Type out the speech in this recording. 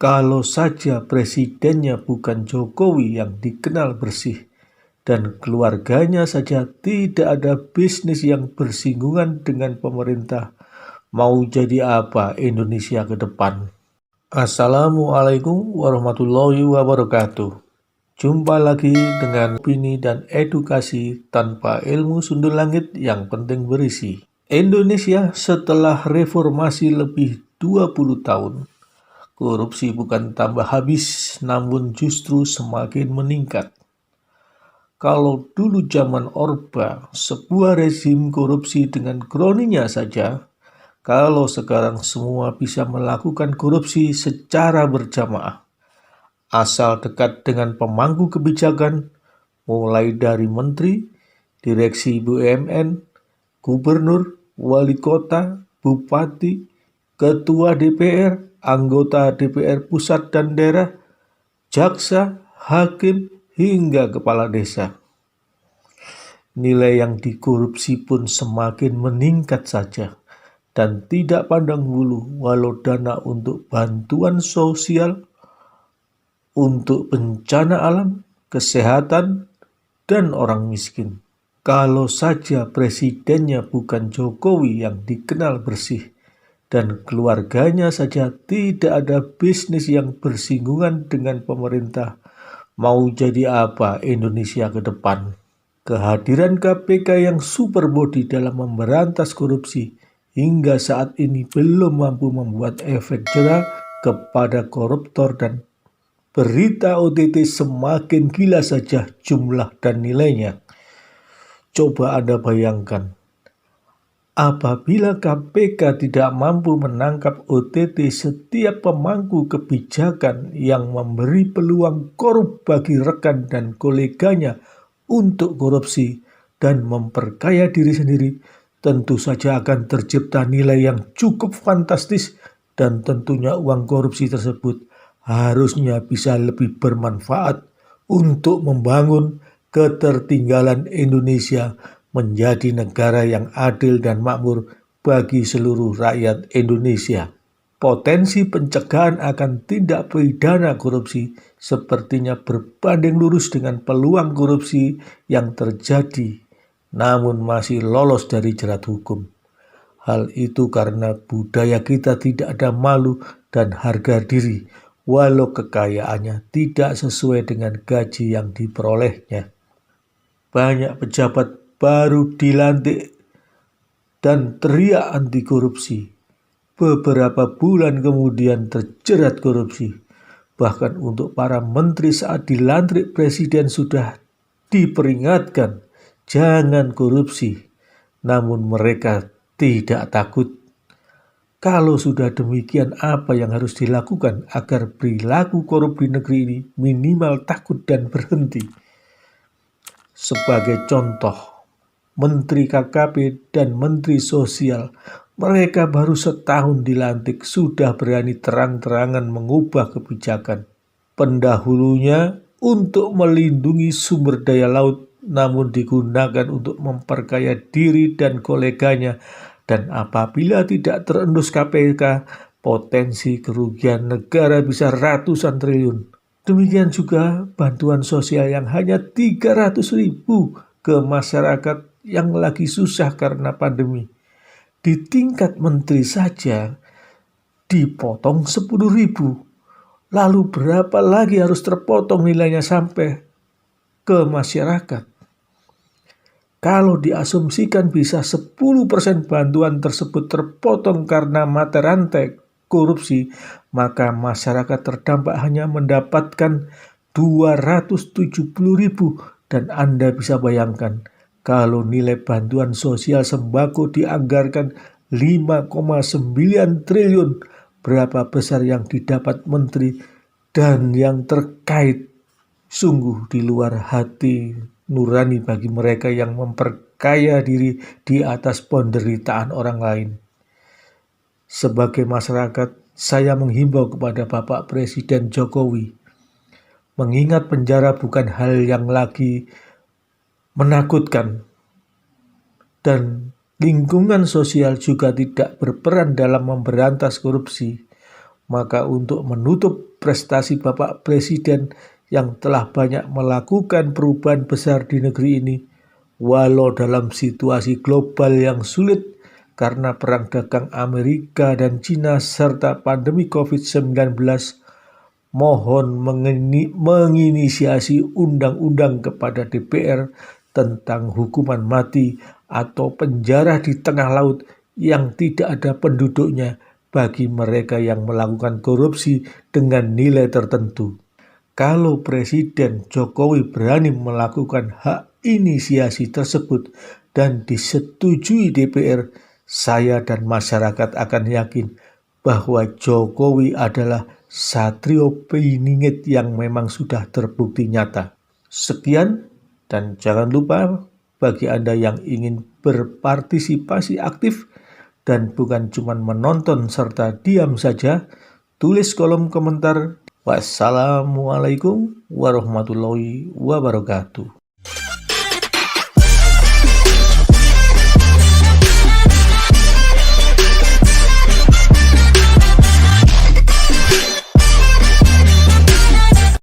Kalau saja presidennya bukan Jokowi yang dikenal bersih dan keluarganya saja tidak ada bisnis yang bersinggungan dengan pemerintah, mau jadi apa Indonesia ke depan? Assalamualaikum warahmatullahi wabarakatuh. Jumpa lagi dengan opini dan edukasi tanpa ilmu sundul langit yang penting berisi. Indonesia setelah reformasi lebih 20 tahun, korupsi bukan tambah habis, namun justru semakin meningkat. Kalau dulu zaman Orba, sebuah rezim korupsi dengan kroninya saja, kalau sekarang semua bisa melakukan korupsi secara berjamaah, asal dekat dengan pemangku kebijakan, mulai dari menteri, direksi BUMN, gubernur, wali kota, bupati, ketua DPR, anggota DPR pusat dan daerah, jaksa, hakim, hingga kepala desa. Nilai yang dikorupsi pun semakin meningkat saja dan tidak pandang bulu, walau dana untuk bantuan sosial, untuk bencana alam, kesehatan, dan orang miskin. Kalau saja presidennya bukan Jokowi yang dikenal bersih dan keluarganya saja tidak ada bisnis yang bersinggungan dengan pemerintah, mau jadi apa Indonesia ke depan? Kehadiran KPK yang super body dalam memberantas korupsi hingga saat ini belum mampu membuat efek jera kepada koruptor, dan berita OTT semakin gila saja jumlah dan nilainya. Coba Anda bayangkan, apabila KPK tidak mampu menangkap OTT setiap pemangku kebijakan yang memberi peluang korup bagi rekan dan koleganya untuk korupsi dan memperkaya diri sendiri, tentu saja akan tercipta nilai yang cukup fantastis, dan tentunya uang korupsi tersebut harusnya bisa lebih bermanfaat untuk membangun ketertinggalan Indonesia menjadi negara yang adil dan makmur bagi seluruh rakyat Indonesia. Potensi pencegahan akan tindak pidana korupsi sepertinya berbanding lurus dengan peluang korupsi yang terjadi namun masih lolos dari jerat hukum. Hal itu karena budaya kita tidak ada malu dan harga diri, walau kekayaannya tidak sesuai dengan gaji yang diperolehnya. Banyak pejabat baru dilantik dan teriak anti korupsi, beberapa bulan kemudian terjerat korupsi. Bahkan untuk para menteri saat dilantik presiden sudah diperingatkan jangan korupsi, namun mereka tidak takut. Kalau sudah demikian, apa yang harus dilakukan agar perilaku korup di negeri ini minimal takut dan berhenti? Sebagai contoh, Menteri KKP dan Menteri Sosial, mereka baru setahun dilantik sudah berani terang-terangan mengubah kebijakan. Pendahulunya untuk melindungi sumber daya laut, namun digunakan untuk memperkaya diri dan koleganya, dan apabila tidak terendus KPK, potensi kerugian negara bisa ratusan triliun. Demikian juga bantuan sosial yang hanya 300.000 ke masyarakat yang lagi susah karena pandemi. Di tingkat menteri saja dipotong 10.000. Lalu berapa lagi harus terpotong nilainya sampai ke masyarakat? Kalau diasumsikan bisa 10% bantuan tersebut terpotong karena mata rantai korupsi, maka masyarakat terdampak hanya mendapatkan 270.000, dan Anda bisa bayangkan kalau nilai bantuan sosial sembako dianggarkan 5,9 triliun, berapa besar yang didapat menteri dan yang terkait. Sungguh di luar hati nurani bagi mereka yang memperkaya diri di atas penderitaan orang lain. Sebagai masyarakat, saya menghimbau kepada Bapak Presiden Jokowi, mengingat penjara bukan hal yang lagi menakutkan, dan lingkungan sosial juga tidak berperan dalam memberantas korupsi, Maka untuk menutup prestasi Bapak Presiden yang telah banyak melakukan perubahan besar di negeri ini, walau dalam situasi global yang sulit karena perang dagang Amerika dan Cina serta pandemi COVID-19, mohon menginisiasi undang-undang kepada DPR tentang hukuman mati atau penjara di tengah laut yang tidak ada penduduknya bagi mereka yang melakukan korupsi dengan nilai tertentu. Kalau Presiden Jokowi berani melakukan hak inisiasi tersebut dan disetujui DPR, saya dan masyarakat akan yakin bahwa Jokowi adalah satrio piningit yang memang sudah terbukti nyata. Sekian, dan jangan lupa bagi Anda yang ingin berpartisipasi aktif dan bukan cuma menonton serta diam saja, tulis kolom komentar. Wassalamualaikum warahmatullahi wabarakatuh.